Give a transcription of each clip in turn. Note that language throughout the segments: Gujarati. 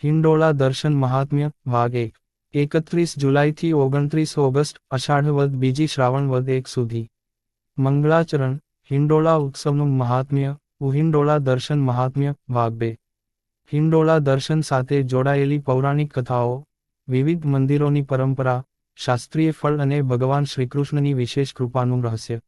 હિંડોળા દર્શન મહાત્મ્ય ભાગ 1 31 જુલાઈથી 29 ઓગસ્ટ અષાઢ વદ બીજી શ્રાવણ વદ 1 સુધી મંગળાચરણ હિંડોળા ઉત્સવનું મહાત્મ્ય હિંડોળા દર્શન મહાત્મ્ય ભાગ 2 હિંડોળા દર્શન સાથે જોડાયેલી પૌરાણિક કથાઓ વિવિધ મંદિરોની પરંપરા શાસ્ત્રીય ફળ અને ભગવાન શ્રીકૃષ્ણની વિશેષ કૃપાનું રહસ્ય.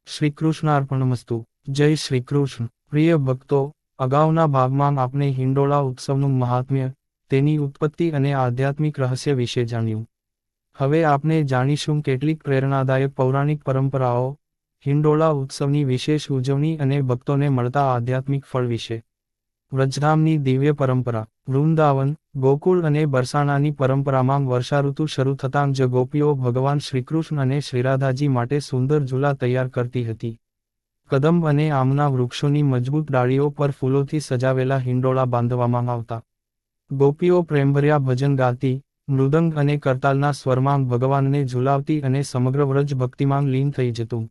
શ્રીકૃષ્ણાર્પણમસ્તુ. જય શ્રીકૃષ્ણ. પ્રિય ભક્તો, અગાઉના ભાગમાં આપણે હિંડોળા ઉત્સવનું મહાત્મ્ય, તેની ઉત્પત્તિ અને આધ્યાત્મિક રહસ્ય વિશે જાણ્યું. હવે આપણે જાણીશું કેટલીક પ્રેરણાદાયક પૌરાણિક પરંપરાઓ, હિંડોળા ઉત્સવની વિશેષ ઉજવણી અને ભક્તોને મળતા આધ્યાત્મિક ફળ વિશે. વ્રજધામની દિવ્ય પરંપરા. વૃંદાવન, ગોકુળ અને બરસાણાની પરંપરામાં વર્ષાઋતુ શરૂ થતાં જ ગોપીઓ ભગવાન શ્રીકૃષ્ણ અને શ્રીરાધાજી માટે સુંદર ઝૂલા તૈયાર કરતી હતી. કદંબ અને આમના વૃક્ષોની મજબૂત ડાળીઓ પર ફૂલોથી સજાવેલા હિંડોળા બાંધવામાં આવતા. ગોપીઓ પ્રેમભર્યા ભજન ગાતી, મૃદંગ અને કરતાલના સ્વરમાં ભગવાનને ઝુલાવતી અને સમગ્ર વ્રજ ભક્તિમાં લીન થઈ જતું.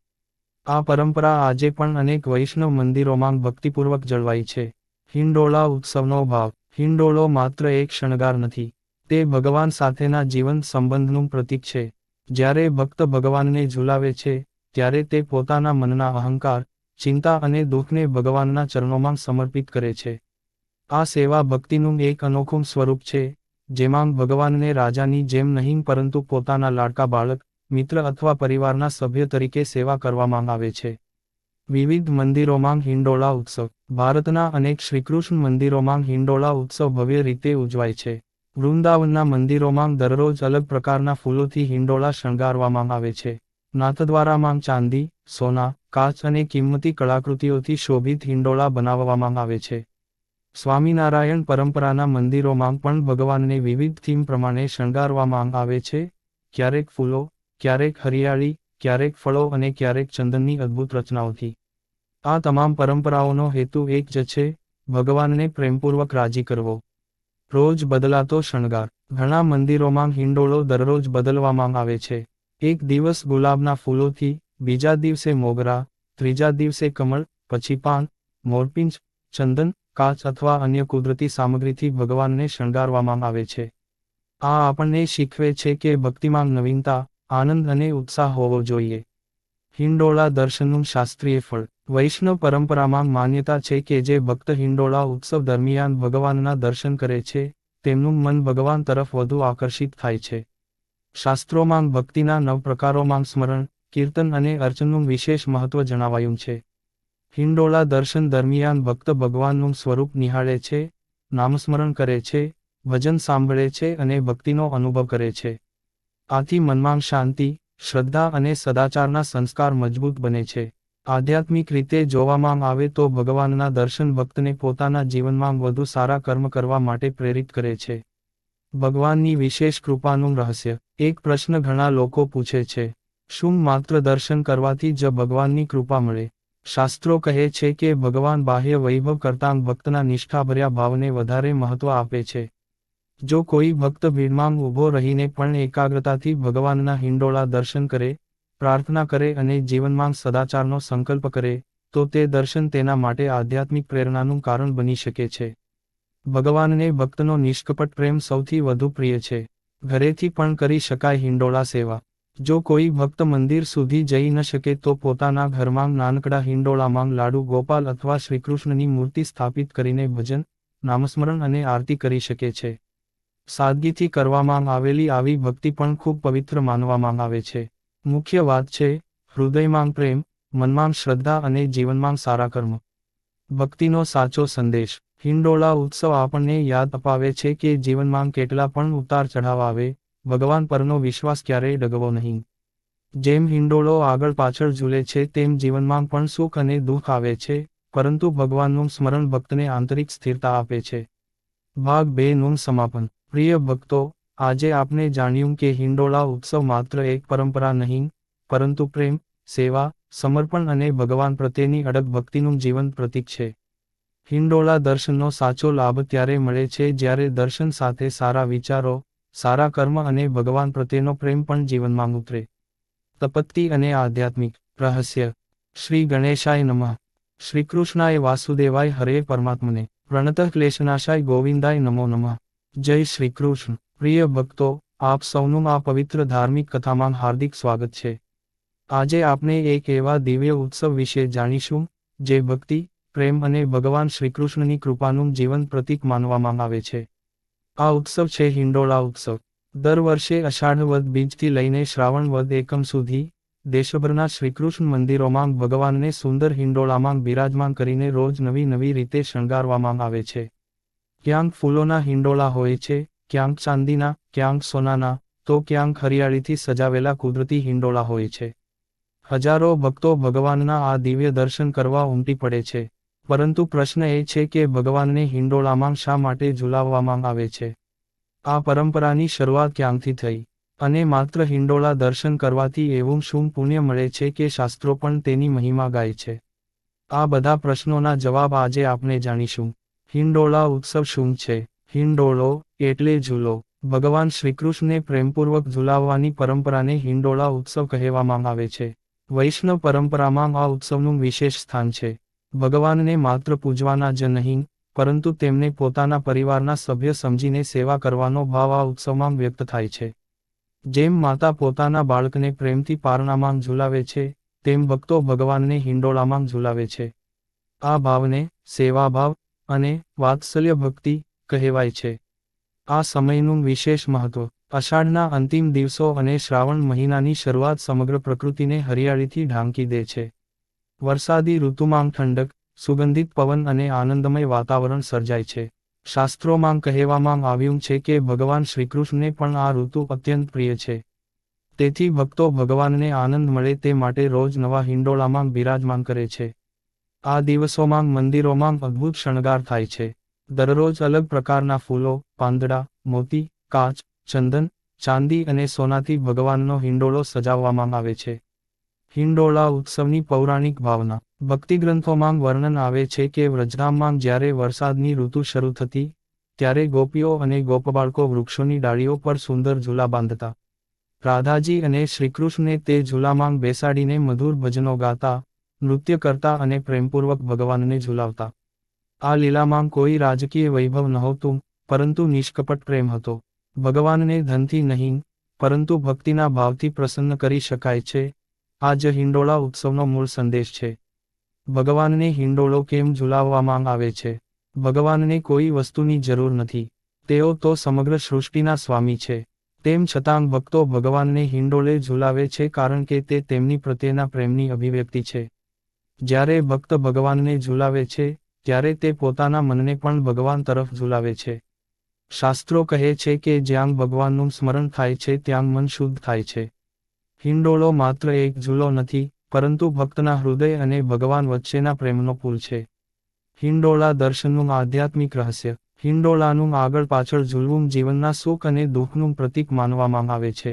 આ પરંપરા આજે પણ અનેક વૈષ્ણવ મંદિરોમાં ભક્તિપૂર્વક જળવાઈ છે. હિંડોળા ઉત્સવનો ભાવ. હિંડોળો માત્ર એક શણગાર નથી, તે ભગવાન સાથેના જીવંત સંબંધનું પ્રતીક છે. જ્યારે ભક્ત ભગવાનને ઝુલાવે છે, ત્યારે તે પોતાના મનના અહંકાર, ચિંતા અને દુઃખને ભગવાનના ચરણોમાં સમર્પિત કરે છે. આ સેવા ભક્તિનું એક અનોખું સ્વરૂપ છે, જેમાં ભગવાનને રાજાની જેમ નહીં પરંતુ પોતાના લાડકા બાળક, મિત્ર અથવા પરિવારના સભ્ય તરીકે સેવા કરવામાં આવે છે. વિવિધ મંદિરોમાં હિંડોળા ઉત્સવ. ભારતના અનેક શ્રીકૃષ્ણ મંદિરોમાં હિંડોળા ઉત્સવ ભવ્ય રીતે ઉજવાય છે. વૃંદાવનના મંદિરોમાં દરરોજ અલગ પ્રકારના ફૂલોથી હિંડોળા શણગારવામાં આવે છે. નાથદ્વારામાં ચાંદી, સોના, કાચ અને કિંમતી કળાકૃતિઓથી શોભિત હિંડોળા બનાવવામાં આવે છે. સ્વામિનારાયણ પરંપરાના મંદિરોમાં પણ ભગવાનને વિવિધ થીમ પ્રમાણે શણગારવામાં આવે છે, ક્યારેક ફૂલો, ક્યારેક હરિયાળી, ક્યારેક ફળો અને ક્યારેક ચંદનની અદ્ભુત રચનાઓથી. આ તમામ પરંપરાઓનો હેતુ એક જ છે, ભગવાનને પ્રેમપૂર્વક રાજી કરવો. રોજ બદલાતો શણગાર. ઘણા મંદિરોમાં હિંડોળો દરરોજ બદલવામાં આવે છે. એક દિવસ ગુલાબના ફૂલોથી, બીજા દિવસે મોગરા, ત્રીજા દિવસે કમળ, પછી પાન, મોરપીંછ, ચંદન, કાચ અથવા અન્ય કુદરતી સામગ્રીથી ભગવાનને શણગારવામાં આવે છે. આ આપણને શીખવે છે કે ભક્તિમાં નવીનતા, આનંદ અને ઉત્સાહ હોવો જોઈએ. હિંડોળા દર્શનનું શાસ્ત્રીય ફળ. વૈષ્ણવ પરંપરામાં માન્યતા છે કે જે ભક્ત હિંડોળા ઉત્સવ દરમિયાન ભગવાનના દર્શન કરે છે, તેમનું મન ભગવાન તરફ વધુ આકર્ષિત થાય છે. શાસ્ત્રોમાં ભક્તિના 9 પ્રકારોમાં સ્મરણ, કીર્તન અને અર્ચનનું વિશેષ મહત્વ જણાવાયું છે. હિંડોળા દર્શન દરમિયાન ભક્ત ભગવાનનું સ્વરૂપ નિહાળે છે, નામસ્મરણ કરે છે, ભજન સાંભળે છે અને ભક્તિનો અનુભવ કરે છે. આથી મનમાં શાંતિ, શ્રદ્ધા અને સદાચારના સંસ્કાર મજબૂત બને છે. આધ્યાત્મિક રીતે જોવામાં આવે તો ભગવાનના દર્શન ભક્તને પોતાના જીવનમાં વધુ સારા કર્મ કરવા માટે પ્રેરિત કરે છે. ભગવાનની વિશેષ કૃપાનું રહસ્ય. એક પ્રશ્ન ઘણા લોકો પૂછે છે, શું માત્ર દર્શન કરવાથી જ ભગવાનની કૃપા મળે? શાસ્ત્રો કહે છે કે ભગવાન બાહ્ય વૈભવ કરતાં ભક્તના નિષ્ઠાભર્યા ભાવને વધારે મહત્વ આપે છે. જો કોઈ ભક્ત ભીડમાં ઊભો રહીને પણ એકાગ્રતાથી ભગવાનના હિંડોળા દર્શન કરે, પ્રાર્થના કરે અને જીવનમાં સદાચારનો સંકલ્પ કરે, તો તે દર્શન તેના માટે આધ્યાત્મિક પ્રેરણાનું કારણ બની શકે છે. ભગવાનને ભક્તનો નિષ્કપટ પ્રેમ સૌથી વધુ પ્રિય છે. ઘરેથી પણ કરી શકાય હિંડોળા સેવા. જો કોઈ ભક્ત મંદિર સુધી જઈ ન શકે તો પોતાના ઘરમાં નાનકડા હિંડોળામાં લાડુ ગોપાલ અથવા શ્રીકૃષ્ણની મૂર્તિ સ્થાપિત કરીને ભજન, નામસ્મરણ અને આરતી કરી શકે છે. સાદગીથી કરવામાં આવેલી આવી ભક્તિ પણ ખૂબ પવિત્ર માનવામાં આવે છે. મુખ્ય વાત છે, હૃદયમાં પ્રેમ, મનમાં શ્રદ્ધા અને જીવનમાં સારા કર્મ. ભક્તિનો સાચો સંદેશ. હિંડોળા ઉત્સવ આપણને યાદ અપાવે છે કે જીવનમાં કેટલા પણ ઉતાર ચઢાવ આવે, ભગવાન પરનો વિશ્વાસ ક્યારેય ડગવો નહીં. જેમ હિંડોળો આગળ પાછળ ઝૂલે છે તેમ જીવનમાં પણ સુખ અને દુઃખ આવે છે, પરંતુ ભગવાનનું સ્મરણ ભક્તને આંતરિક સ્થિરતા આપે છે. ભાગ 2 નું સમાપન. પ્રિય ભક્તો, આજે આપણે જાણ્યું કે હિંડોળા ઉત્સવ માત્ર એક પરંપરા નહીં, પરંતુ પ્રેમ, સેવા, સમર્પણ અને ભગવાન પ્રત્યેની અડગ ભક્તિનું જીવંત પ્રતીક છે. હિંડોળા દર્શનનો સાચો લાભ ત્યારે મળે છે જ્યારે દર્શન સાથે સારા વિચારો, સારા કર્મ અને ભગવાન પ્રત્યેનો પ્રેમ પણ જીવનમાં ઉતરે. તપત્તિ અને આધ્યાત્મિક રહસ્ય. શ્રી ગણેશાય નમઃ. શ્રીકૃષ્ણાય વાસુદેવાય હરે પરમાત્મને. પ્રણતઃ ક્લેશનાશાય ગોવિંદાય નમો નમઃ. જય શ્રી કૃષ્ણ. પ્રિય ભક્તો, આપ સૌનું આ પવિત્ર ધાર્મિક કથામાં હાર્દિક સ્વાગત છે. આજે આપણે એક એવા દિવ્ય ઉત્સવ વિશે જાણીશું, જે ભક્તિ, પ્રેમ અને ભગવાન શ્રીકૃષ્ણની કૃપાનું જીવંત પ્રતીક માનવામાં આવે છે. આ ઉત્સવ છે હિંડોળા ઉત્સવ. દર વર્ષે અષાઢ વદ બીજથી લઈને શ્રાવણ વદ એકમ સુધી દેશભરના શ્રીકૃષ્ણ મંદિરોમાં ભગવાનને સુંદર હિંડોળામાં બિરાજમાન કરીને રોજ નવી નવી રીતે શણગારવામાં આવે છે. ક્યાંક ફૂલોના હિંડોળા હોય છે, ક્યાંક ચાંદીના, ક્યાંક સોનાના, તો ક્યાંક હરિયાળીથી સજાવેલા કુદરતી હિંડોળા હોય છે. હજારો ભક્તો ભગવાનના આ દિવ્ય દર્શન કરવા ઉમટી પડે છે. પરંતુ પ્રશ્ન એ છે કે ભગવાનને હિંડોળામાં શા માટે ઝુલાવવામાં આવે છે? આ પરંપરાની શરૂઆત ક્યાંથી થઈ? અને માત્ર હિંડોળા દર્શન કરવાથી એવું શું પુણ્ય મળે છે કે શાસ્ત્રો પણ તેની મહિમા ગાય છે? આ બધા પ્રશ્નોના જવાબ આજે આપણે જાણીશું. હિંડોળા ઉત્સવ શું છે? હિંડોળો એટલે ઝૂલો. ભગવાન શ્રીકૃષ્ણને પ્રેમપૂર્વક ઝુલાવવાની પરંપરાને હિંડોળા ઉત્સવ કહેવામાં આવે છે. વૈષ્ણવ પરંપરામાં આ ઉત્સવનું વિશેષ સ્થાન છે. ભગવાનને માત્ર પૂજવાના જ નહીં, પરંતુ તેમને પોતાના પરિવારના સભ્ય સમજીને સેવા કરવાનો ભાવ આ ઉત્સવમાં વ્યક્ત થાય છે. જેમ માતા પોતાના બાળકને પ્રેમથી પારણામાં ઝુલાવે છે, તેમ ભક્તો ભગવાનને હિંડોળામાં ઝુલાવે છે. આ ભાવને સેવાભાવ અને વાત્સલ્ય ભક્તિ કહેવાય છે. આ સમયનું વિશેષ મહત્વ. અષાઢના અંતિમ દિવસો અને શ્રાવણ મહિનાની શરૂઆત સમગ્ર પ્રકૃતિને હરિયાળીથી ઢાંકી દે છે. વરસાદી ઋતુમાં ઠંડક, સુગંધિત પવન અને આનંદમય વાતાવરણ સર્જાય છે. શાસ્ત્રોમાં કહેવામાં આવ્યું છે કે ભગવાન શ્રીકૃષ્ણને પણ આ ઋતુ અત્યંત પ્રિય છે. તેથી ભક્તો ભગવાનને આનંદ મળે તે માટે રોજ નવા હિંડોળામાં બિરાજમાન કરે છે. આ દિવસોમાં મંદિરોમાં અદ્ભુત શણગાર થાય છે. દરરોજ અલગ પ્રકારના ફૂલો, પાંદડા, મોતી, કાચ, ચંદન, ચાંદી અને સોનાથી ભગવાનનો હિંડોળો સજાવવામાં આવે છે. હિંડોળા ઉત્સવની પૌરાણિક ભાવના. ભક્તિગ્રંથોમાં વર્ણન આવે છે કે વ્રજધામમાં જ્યારે વરસાદની ઋતુ શરૂ થતી, ત્યારે ગોપીઓ અને ગોપબાળકો વૃક્ષોની ડાળીઓ પર સુંદર ઝૂલા બાંધતા. રાધાજી અને શ્રીકૃષ્ણને તે ઝૂલામાં બેસાડીને મધુર ભજનો ગાતા, નૃત્ય કરતા અને પ્રેમપૂર્વક ભગવાનને ઝુલાવતા. આ લીલામાં કોઈ રાજકીય વૈભવ નહોતું, પરંતુ નિષ્કપટ પ્રેમ હતો. ભગવાનને ધનથી નહીં, પરંતુ ભક્તિના ભાવથી પ્રસન્ન કરી શકાય છે. આ જ હિંડોળા ઉત્સવનો મૂળ સંદેશ છે. ભગવાનને હિંડોળો કેમ ઝુલાવવામાં આવે છે? ભગવાનને કોઈ વસ્તુની જરૂર નથી. તેઓ તો સમગ્ર સૃષ્ટિના સ્વામી છે. તેમ છતાં ભક્તો ભગવાનને હિંડોળે ઝુલાવે છે કારણ કે તે તેમની પ્રત્યેના પ્રેમની અભિવ્યક્તિ છે. જ્યારે ભક્ત ભગવાનને ઝુલાવે છે, ત્યારે તે પોતાના મનને પણ ભગવાન તરફ ઝુલાવે છે. શાસ્ત્રો કહે છે કે જ્યાં ભગવાનનું સ્મરણ થાય છે ત્યાં મન શુદ્ધ થાય છે. હિંડોળો માત્ર એક ઝૂલો નથી, પરંતુ ભક્તના હૃદય અને ભગવાન વચ્ચેના પ્રેમનો પુલ છે. હિંડોળા દર્શનનું આધ્યાત્મિક રહસ્ય. હિંડોળાનું આગળ પાછળ ઝૂલવું જીવનના સુખ અને દુઃખનું પ્રતીક માનવામાં આવે છે.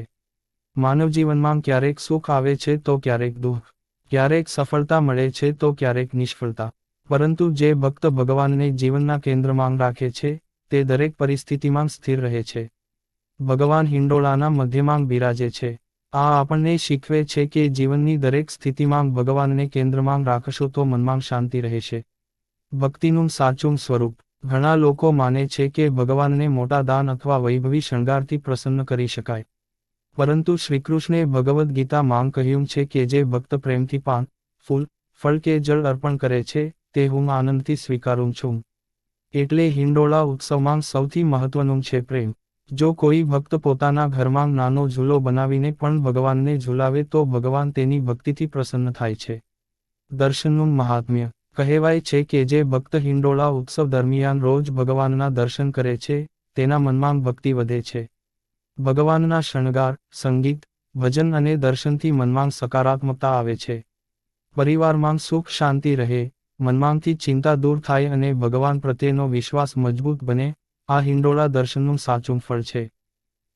માનવ જીવનમાં ક્યારેક સુખ આવે છે તો ક્યારેક દુઃખ, ક્યારેક સફળતા મળે છે તો ક્યારેક નિષ્ફળતા. પરંતુ જે ભક્ત ભગવાનને જીવનના કેન્દ્રમાં રાખે છે, તે દરેક પરિસ્થિતિમાં સ્થિર રહે છે. ભગવાન હિંડોળાના મધ્યમાં બિરાજે છે. આ આપણને શીખવે છે કે જીવનની દરેક સ્થિતિમાં ભગવાનને કેન્દ્રમાં રાખશો તો મનમાં શાંતિ રહેશે. ભક્તિનું સાચું સ્વરૂપ. ઘણા લોકો માને છે કે ભગવાનને મોટા દાન અથવા વૈભવી શણગારથી પ્રસન્ન કરી શકાય. પરંતુ શ્રીકૃષ્ણે ભગવદ્ ગીતામાં કહ્યું છે કે જે ભક્ત પ્રેમથી પાન, ફૂલ, ફળ કે જળ અર્પણ કરે છે, તે હું આનંદથી સ્વીકારું છું. એટલે હિંડોળા ઉત્સવમાં સૌથી મહત્વનું છે પ્રેમ. જો કોઈ ભક્ત પોતાના ઘરમાં નાનો ઝૂલો બનાવીને પણ ભગવાનને ઝુલાવે તો ભગવાન તેની ભક્તિથી પ્રસન્ન થાય છે. દર્શનનું મહાત્મ્ય. કહેવાય છે કે જે ભક્ત હિંડોળા ઉત્સવ દરમિયાન રોજ ભગવાનના દર્શન કરે છે, તેના મનમાં ભક્તિ વધે છે. ભગવાનના શણગાર, સંગીત, ભજન અને દર્શનથી મનમાં સકારાત્મકતા આવે છે. પરિવારમાં સુખ શાંતિ રહે, મનમાંથી ચિંતા દૂર થાય અને ભગવાન પ્રત્યેનો વિશ્વાસ મજબૂત બને. આ હિંડોળા દર્શનનું સાચું ફળ છે.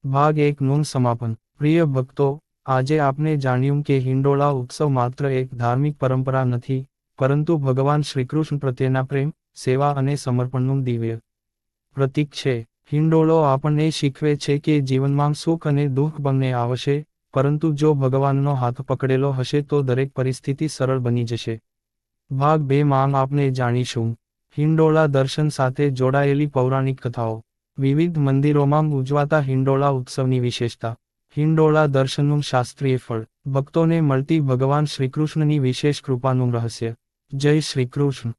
ભાગ 1 નું સમાપન. પ્રિય ભક્તો, આજે આપણે જાણ્યું કે હિંડોળા ઉત્સવ માત્ર એક ધાર્મિક પરંપરા નથી, પરંતુ ભગવાન શ્રીકૃષ્ણ પ્રત્યેના પ્રેમ, સેવા અને સમર્પણનું દિવ્ય પ્રતીક છે. હિંડોળો આપણને શીખવે છે કે જીવનમાં સુખ અને દુઃખ બંને આવશે, પરંતુ જો ભગવાનનો હાથ પકડેલો હશે તો દરેક પરિસ્થિતિ સરળ બની જશે. ભાગ 2 માં આપણે જાણીશું હિંડોળા દર્શન સાથે જોડાયેલી પૌરાણિક કથાઓ. વિવિધ મંદિરોમાં ઉજવાતા હિંડોળા ઉત્સવની વિશેષતા. હિંડોળા દર્શનનું શાસ્ત્રીય ફળ. ભક્તોને મળતી ભગવાન શ્રીકૃષ્ણની વિશેષ કૃપાનું રહસ્ય. જય શ્રી કૃષ્ણ.